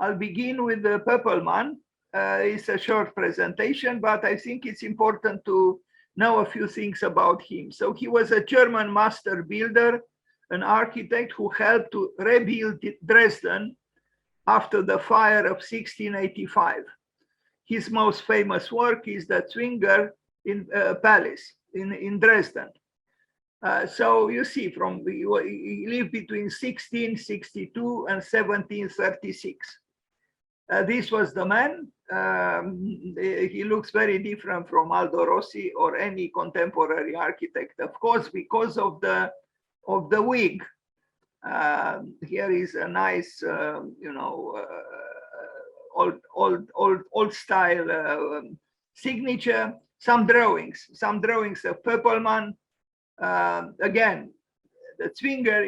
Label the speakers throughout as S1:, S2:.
S1: I'll begin with the Poppelman. It's a short presentation, but I think it's important to know a few things about him. So he was a German master builder, an architect who helped to rebuild Dresden after the fire of 1685. His most famous work is the Zwinger Palace in Dresden. So you see, he lived between 1662 and 1736. This was the man. He looks very different from Aldo Rossi or any contemporary architect, of course, because of the wig. Here is a nice, old style signature. Some drawings of Poppelman. Again, the Zwinger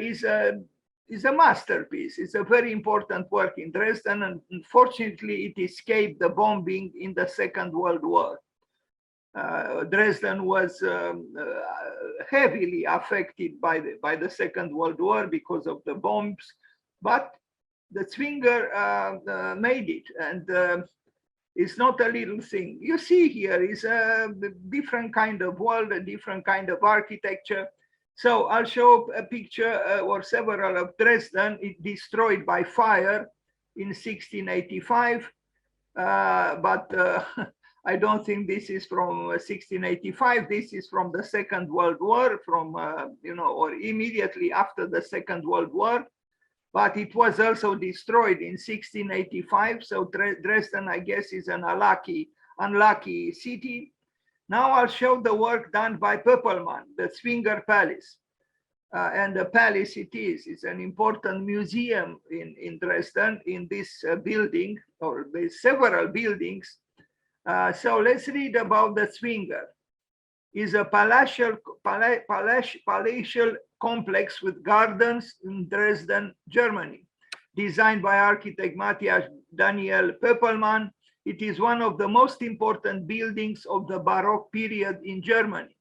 S1: is a masterpiece. It's a very important work in Dresden, and unfortunately, it escaped the bombing in the Second World War. Dresden was heavily affected by the Second World War because of the bombs, but the Zwinger made it, and it's not a little thing. You see here is a different kind of world, a different kind of architecture. So I'll show a picture or several of Dresden. It destroyed by fire in 1685, but I don't think this is from 1685. This is from the Second World War, from or immediately after the Second World War. But it was also destroyed in 1685. So Dresden, I guess, is an unlucky city. Now I'll show the work done by Poppelman, the Zwinger Palace. And the palace it is. It's an important museum in Dresden, in this building, or there's several buildings. So let's read about the Zwinger. It's a palatial complex with gardens in Dresden, Germany. Designed by architect Matthaus Daniel Poppelman, it is one of the most important buildings of the Baroque period in Germany.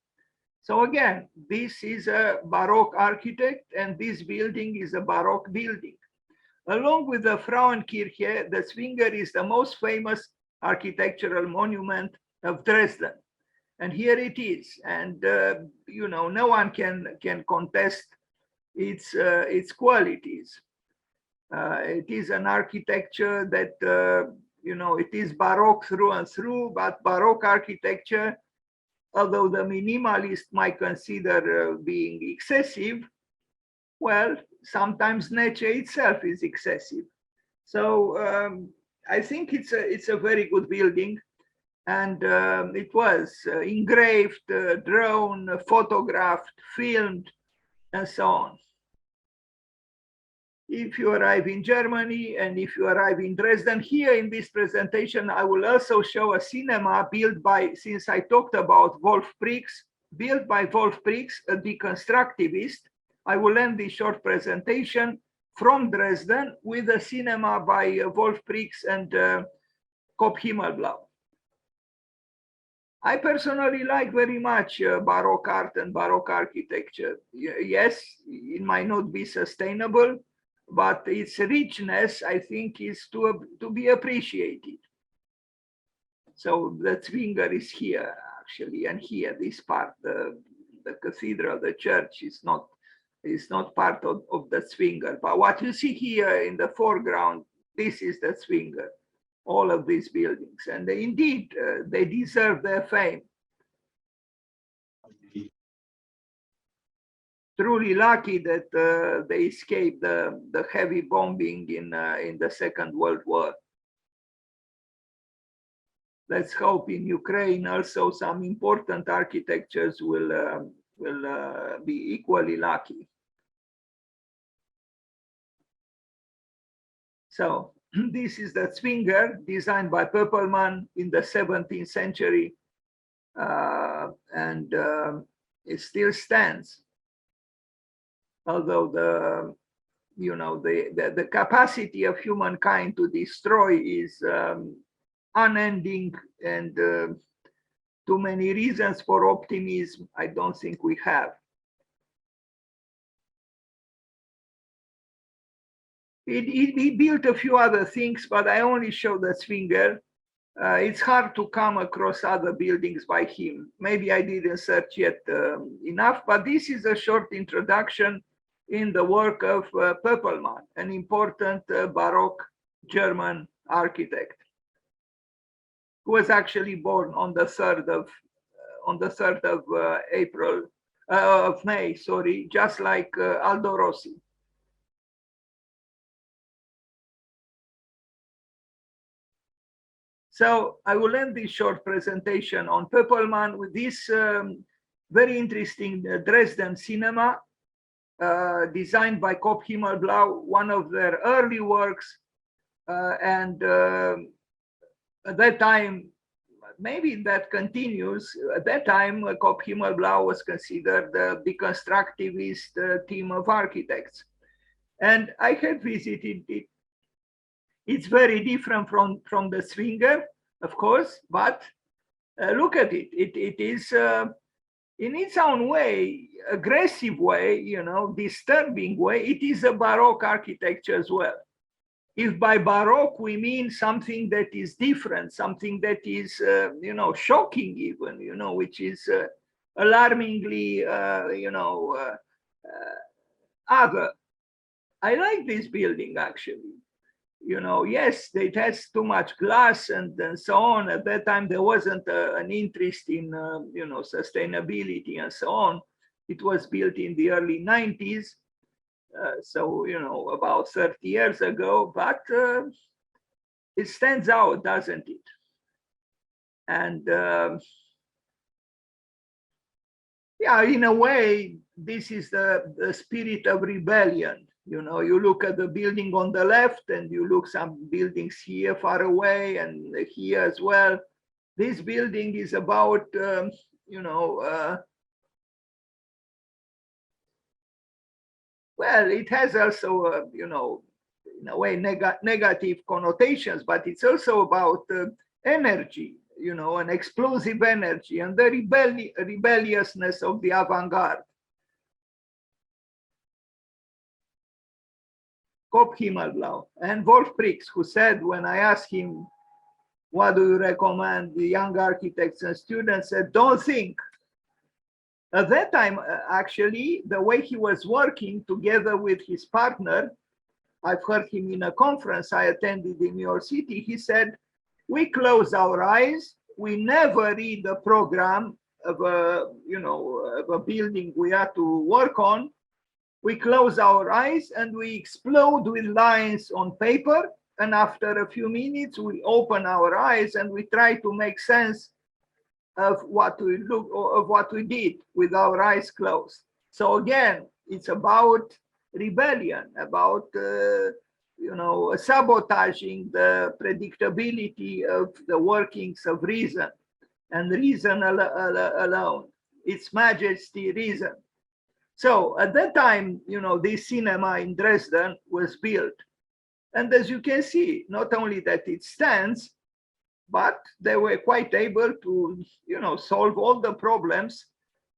S1: So again, this is a Baroque architect, and this building is a Baroque building. Along with the Frauenkirche, the Zwinger is the most famous architectural monument of Dresden. And here it is, and no one can contest its qualities. It is an architecture that it is Baroque through and through, but Baroque architecture, although the minimalist might consider being excessive, well, sometimes nature itself is excessive. So I think it's a very good building. And it was engraved, drawn, photographed, filmed, and so on. If you arrive in Germany and if you arrive in Dresden, here in this presentation, I will also show a cinema built by, since I talked about Wolf Prix, built by Wolf Prix, a deconstructivist. I will end this short presentation from Dresden with a cinema by Wolf Prix and Kopp Himmelblau. I personally like very much Baroque art and Baroque architecture. Yes, it might not be sustainable, but its richness, I think, is to be appreciated. So the Zwinger is here, actually, and here, this part, the cathedral, the church is not part of the Zwinger. But what you see here in the foreground, this is the Zwinger. All of these buildings, and indeed they deserve their fame. Truly lucky that they escaped the heavy bombing in the Second World War. Let's hope in Ukraine also some important architectures will be equally lucky. So this is the Zwinger, designed by Poppelman in the 17th century, and it still stands. Although the capacity of humankind to destroy is unending, and too many reasons for optimism, I don't think we have. He built a few other things, but I only show the Zwinger. It's hard to come across other buildings by him. Maybe I didn't search yet enough, but this is a short introduction in the work of Poppelman, an important Baroque German architect, who was actually born on the 3rd of May, sorry, just like Aldo Rossi. So I will end this short presentation on Poppelman with this very interesting Dresden cinema designed by Kopp Himmelblau, one of their early works. And at that time, maybe that continues, at that time, Kopp Himmelblau was considered the deconstructivist team of architects. And I had visited it. It's very different from the Zwinger, of course, but look at it. It is, in its own way, aggressive way, you know, disturbing way. It is a Baroque architecture as well. If by Baroque we mean something that is different, something that is, you know, shocking even, you know, which is alarmingly, you know, other. I like this building actually. You know, yes, it has too much glass and so on. At that time, there wasn't an interest in, you know, sustainability and so on. It was built in the early 90s. So, you know, about 30 years ago, but it stands out, doesn't it? And yeah, in a way, this is the spirit of rebellion. You know, you look at the building on the left and you look some buildings here far away and here as well. This building is about, you know, well, it has also, you know, in a way, negative connotations, but it's also about energy, you know, an explosive energy and the rebelliousness of the avant-garde. Kopp Himmelblau and Wolf Prix, who said, when I asked him, what do you recommend the young architects and students, said, don't think. At that time, actually, the way he was working together with his partner, I've heard him in a conference I attended in New York City, he said, we close our eyes, we never read the program of a, you know, of a building we have to work on. We close our eyes and we explode with lines on paper. And after a few minutes, we open our eyes and we try to make sense of what we look or of what we did with our eyes closed. So again, it's about rebellion, about you know, sabotaging the predictability of the workings of reason and reason alone. Its majesty, reason. So at that time, you know, this cinema in Dresden was built. And as you can see, not only that it stands, but they were quite able to, you know, solve all the problems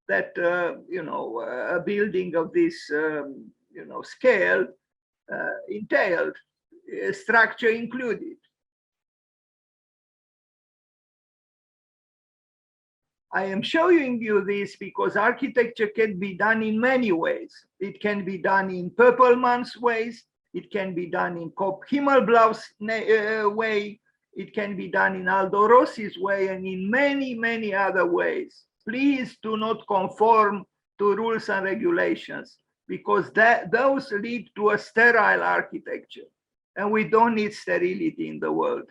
S1: that, you know, a building of this, you know, scale entailed, structure included. I am showing you this because architecture can be done in many ways. It can be done in Poppelman's ways. It can be done in Kopp Himmelblau's way. It can be done in Aldo Rossi's way and in many, many other ways. Please do not conform to rules and regulations because those lead to a sterile architecture. And we don't need sterility in the world.